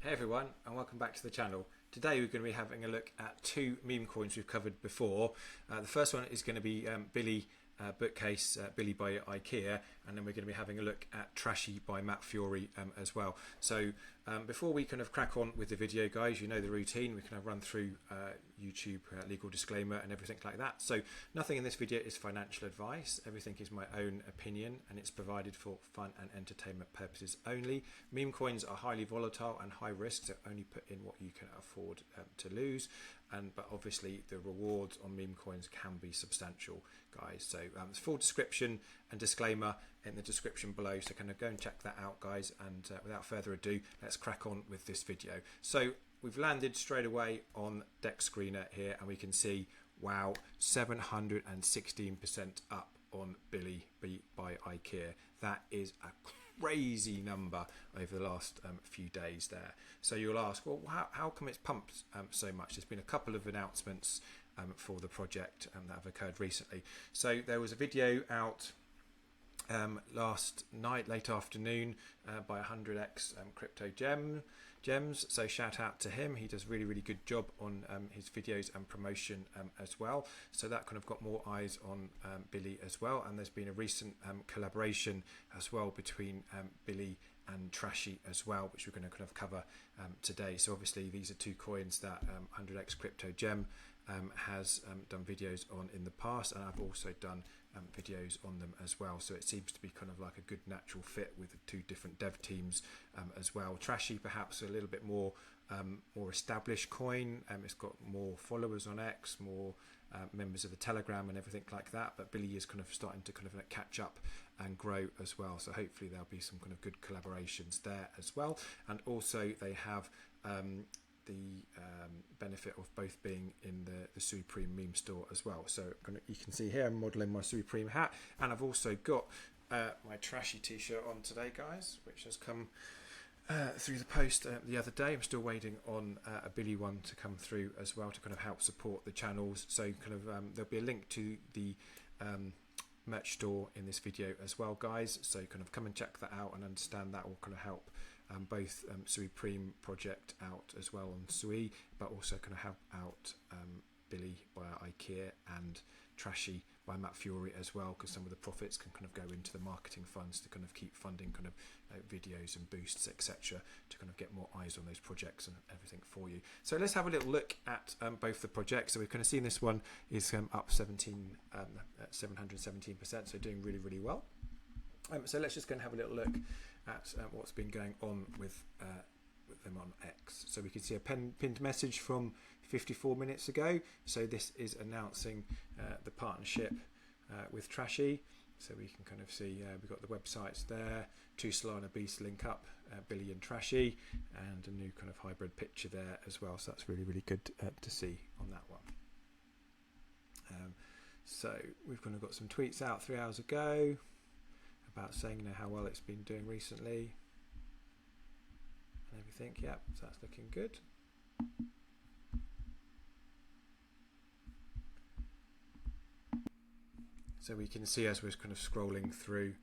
Hey everyone, and welcome back to the channel. Today we're going to be having a look at two meme coins we've covered before. The first one is going to be Billy bookcase, Billy by IKEA, and then we're going to be having a look at Trashy by Matt Furie as well. So before we kind of crack on with the video, guys, you know the routine. We kind of run through YouTube legal disclaimer and everything like that. So nothing in this video is financial advice. Everything is my own opinion, and it's provided for fun and entertainment purposes only. Meme coins are highly volatile and high risk, so only put in what you can afford to lose. But obviously the rewards on meme coins can be substantial, guys. So it's full description and disclaimer in the description below, so kind of go and check that out, guys. And without further ado, let's crack on with this video. So we've landed straight away on Dex Screener here, and we can see, wow, 716% up on Billy by IKEA. That is a crazy number over the last few days there. So you'll ask, well, how come it's pumped so much? There's been a couple of announcements for the project that have occurred recently. So there was a video out last night, late afternoon, by 100xGems. So shout out to him. He does really good job on his videos and promotion as well. So that kind of got more eyes on Billy as well. And there's been a recent collaboration as well between Billy and Trashy as well, which we're going to kind of cover today. So obviously these are two coins that 100xGems has done videos on in the past, and I've also done videos on them as well. So it seems to be kind of like a good natural fit with the two different dev teams as well. Trashy perhaps a little bit more established coin. It's got more followers on X, more members of the Telegram and everything like that. But Billy is kind of starting to kind of catch up and grow as well. So hopefully there'll be some kind of good collaborations there as well. And also they have the benefit of both being in the Supreme meme store as well. So you can see here I'm modeling my Supreme hat, and I've also got my Trashy t-shirt on today, guys, which has come through the post the other day. I'm still waiting on a Billy one to come through as well to kind of help support the channels. So kind of there'll be a link to the merch store in this video as well, guys, so kind of come and check that out and understand that will kind of help both Supreme project out as well on Sui, but also kind of help out Billy by IKEA and Trashy by Matt Furie as well, because some of the profits can kind of go into the marketing funds to kind of keep funding kind of videos and boosts, etc., to kind of get more eyes on those projects and everything for you. So let's have a little look at both the projects. So we've kind of seen this one is up 717%, so doing really well. So let's just go and have a little look at what's been going on with them on X. So we can see a pinned message from 54 minutes ago. So this is announcing the partnership with Trashy. So we can kind of see we've got the websites there, two Solana beasts link up, Billy and Trashy, and a new kind of hybrid picture there as well. So that's really good to see on that one. So we've kind of got some tweets out 3 hours ago about saying, you know, how well it's been doing recently and everything. Yeah, so that's looking good. So we can see as we're kind of scrolling through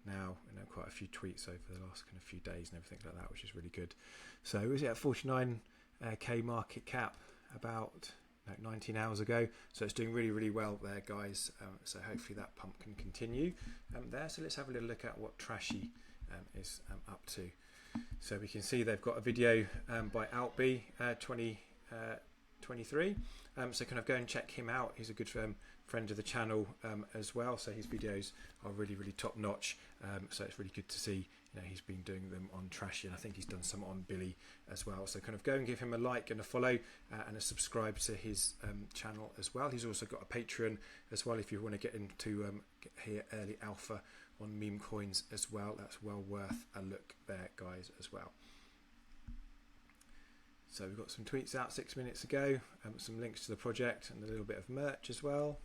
now, you know, quite a few tweets over the last kind of few days and everything like that, which is really good. So was it at 49k market cap about 19 hours ago? So it's doing really well there, guys. So hopefully that pump can continue there. So let's have a little look at what Trashy is up to. So we can see they've got a video by Outby 2023. So kind of go and check him out. He's a good friend of the channel as well. So his videos are really top notch. So it's really good to see, you know, he's been doing them on Trashy, and I think he's done some on Billy as well. So kind of go and give him a like and a follow and a subscribe to his channel as well. He's also got a Patreon as well if you want to get into hear early alpha on meme coins as well. That's well worth a look there, guys, as well. So we've got some tweets out 6 minutes ago, some links to the project and a little bit of merch as well.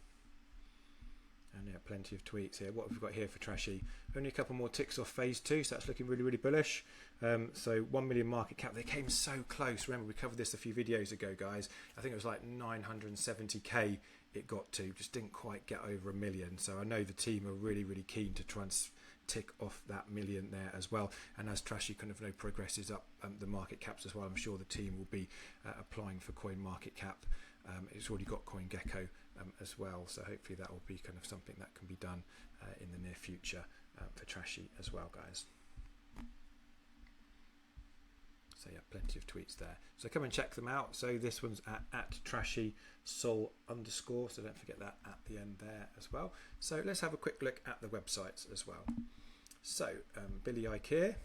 And yeah, plenty of tweets here. What have we got here for Trashy? Only a couple more ticks off phase 2, so that's looking really bullish. So 1 million market cap. They came so close. Remember, we covered this a few videos ago, guys. I think it was like 970k it got to. Just didn't quite get over 1 million. So I know the team are really keen to try and tick off that million there as well. And as Trashy kind of progresses up the market caps as well, I'm sure the team will be applying for Coin Market Cap. It's already got CoinGecko as well, so hopefully that will be kind of something that can be done in the near future for Trashy as well, guys. So yeah, plenty of tweets there. So come and check them out. So this one's at Trashy Sol _, so don't forget that at the end there as well. So let's have a quick look at the websites as well. So Billy IKEA.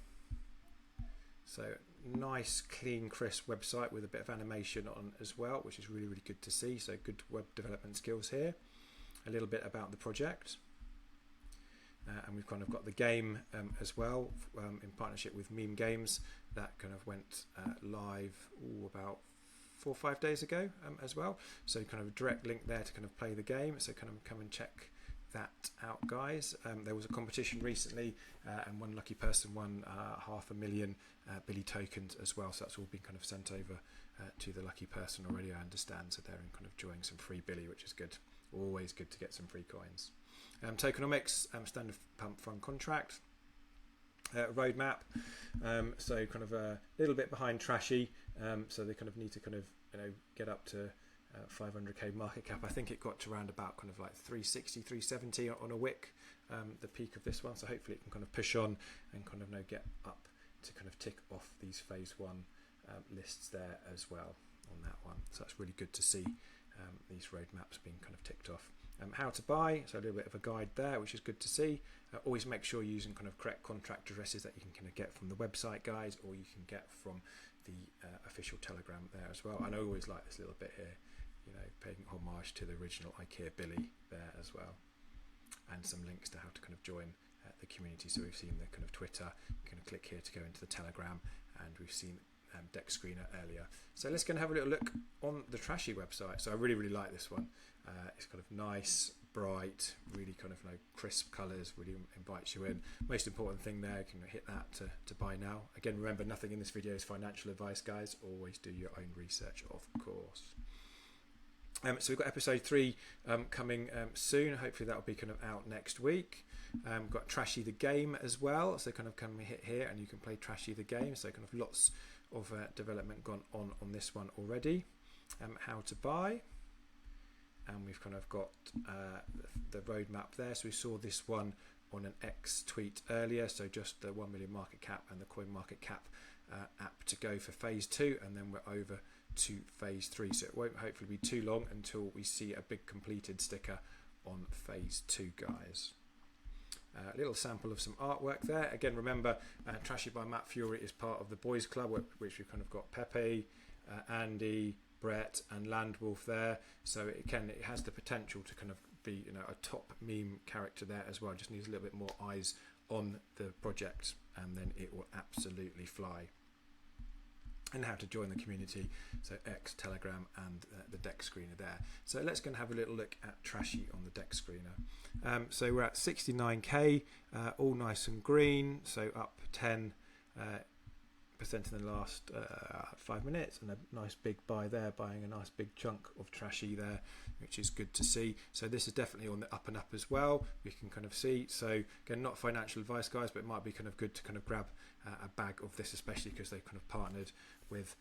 So nice, clean, crisp website with a bit of animation on as well, which is really, really good to see. So good web development skills here. A little bit about the project. And we've kind of got the game as well in partnership with Meme Games that kind of went live about 4 or 5 days ago as well. So kind of a direct link there to kind of play the game. So kind of come and check that out, guys. There was a competition recently and one lucky person won 500,000 Billy tokens as well. So that's all been kind of sent over to the lucky person already, I understand. So they're kind of enjoying some free Billy, which is good. Always good to get some free coins. Tokenomics, standard pump fund contract, roadmap. So kind of a little bit behind Trashy. So they kind of need to kind of get up to 500k market cap. I think it got to around about kind of like 360, 370 on a wick, the peak of this one. So hopefully it can kind of push on and kind of get up to kind of tick off these phase 1 lists there as well on that one. So that's really good to see these roadmaps being kind of ticked off. How to buy, so a little bit of a guide there, which is good to see. Always make sure you're using kind of correct contract addresses that you can kind of get from the website, guys, or you can get from the official Telegram there as well. And I always like this little bit here, paying homage to the original IKEA Billy there as well, and some links to how to kind of join the community. So we've seen the kind of Twitter, you can click here to go into the Telegram, and we've seen deck screener earlier. So let's go and have a little look on the Trashy website. So I really, really like this one. It's kind of nice, bright, really kind of crisp colours, really invites you in. Most important thing there, you can hit that to buy now. Again, remember, nothing in this video is financial advice, guys. Always do your own research, of course. So we've got episode 3 coming soon. Hopefully that'll be kind of out next week. We've got Trashy the game as well. So kind of come hit here and you can play Trashy the game. So kind of lots of development gone on this one already. How to buy. And we've kind of got the roadmap there. So we saw this one on an X tweet earlier. So just the 1 million market cap and the Coin Market Cap app to go for phase 2. And then we're over to phase 3. So it won't hopefully be too long until we see a big completed sticker on phase 2, guys. A little sample of some artwork there. Again, remember, Trashy by Matt Furie is part of the Boys Club, which we've kind of got Pepe, Andy, Brett and Landwolf there. So it has the potential to kind of be a top meme character there as well. Just needs a little bit more eyes on the project and then it will absolutely fly. And how to join the community, so X, Telegram and the deck screener there. So let's go and have a little look at Trashy on the deck screener. So we're at 69k, all nice and green, so up 10% in the last 5 minutes, and a nice big buy there, buying a nice big chunk of Trashy there, which is good to see. So this is definitely on the up and up as well, we can kind of see. So again, not financial advice, guys, but it might be kind of good to kind of grab a bag of this, especially because they've kind of partnered with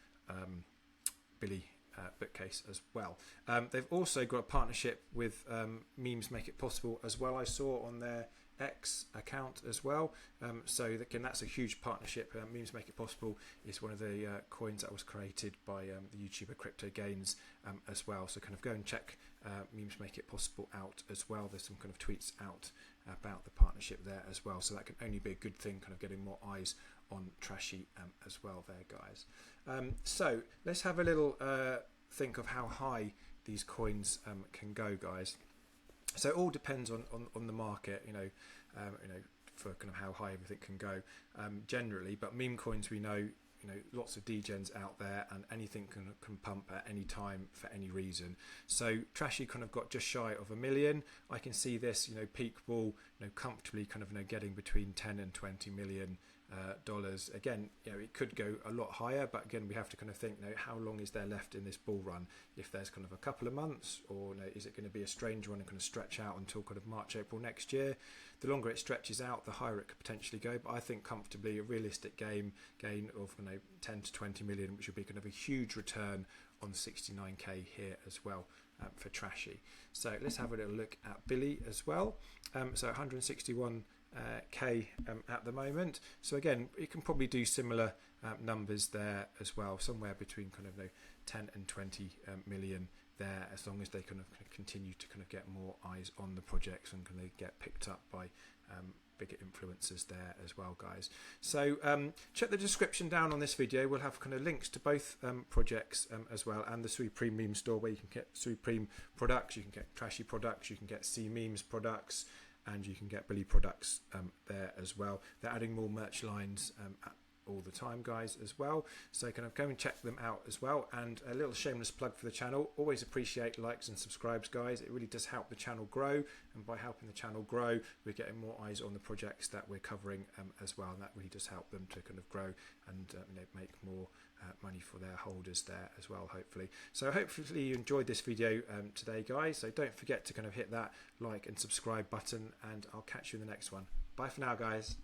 Billy Bookcase as well. They've also got a partnership with Memes Make It Possible as well, I saw on their X account as well. So again, that's a huge partnership. Memes Make It Possible is one of the coins that was created by the YouTuber Crypto Gains as well. So kind of go and check Memes Make It Possible out as well. There's some kind of tweets out about the partnership there as well. So that can only be a good thing, kind of getting more eyes on Trashy as well there, guys. So let's have a little think of how high these coins can go, guys. So it all depends on the market, for kind of how high everything can go generally. But meme coins, we know, lots of degens out there, and anything can pump at any time for any reason. So Trashy kind of got just shy of 1 million. I can see this, peak ball, comfortably kind of getting between 10 and 20 million dollars. Again, it could go a lot higher, but again, we have to kind of think, how long is there left in this bull run? If there's kind of a couple of months, or is it going to be a strange one and kind of stretch out until kind of March, April next year? The longer it stretches out, the higher it could potentially go. But I think comfortably a realistic gain of 10 to 20 million, which would be kind of a huge return on 69k here as well. For Trashy. So let's have a little look at Billy as well. So 161k at the moment. So again, you can probably do similar numbers there as well, somewhere between kind of 10 and 20 million there, as long as they kind of continue to kind of get more eyes on the projects and kind of get picked up by bigger influencers there as well, guys. So check the description down on this video. We'll have kind of links to both projects as well, and the Supreme meme store, where you can get Supreme products, you can get Trashy products, you can get C memes products, and you can get Billy products there as well. They're adding more merch lines all the time, guys, as well, so kind of go and check them out as well. And a little shameless plug for the channel: always appreciate likes and subscribes, guys. It really does help the channel grow, and by helping the channel grow, we're getting more eyes on the projects that we're covering as well, and that really does help them to kind of grow and make more money for their holders there as well, hopefully. So hopefully you enjoyed this video today, guys. So don't forget to kind of hit that like and subscribe button, and I'll catch you in the next one. Bye for now, guys.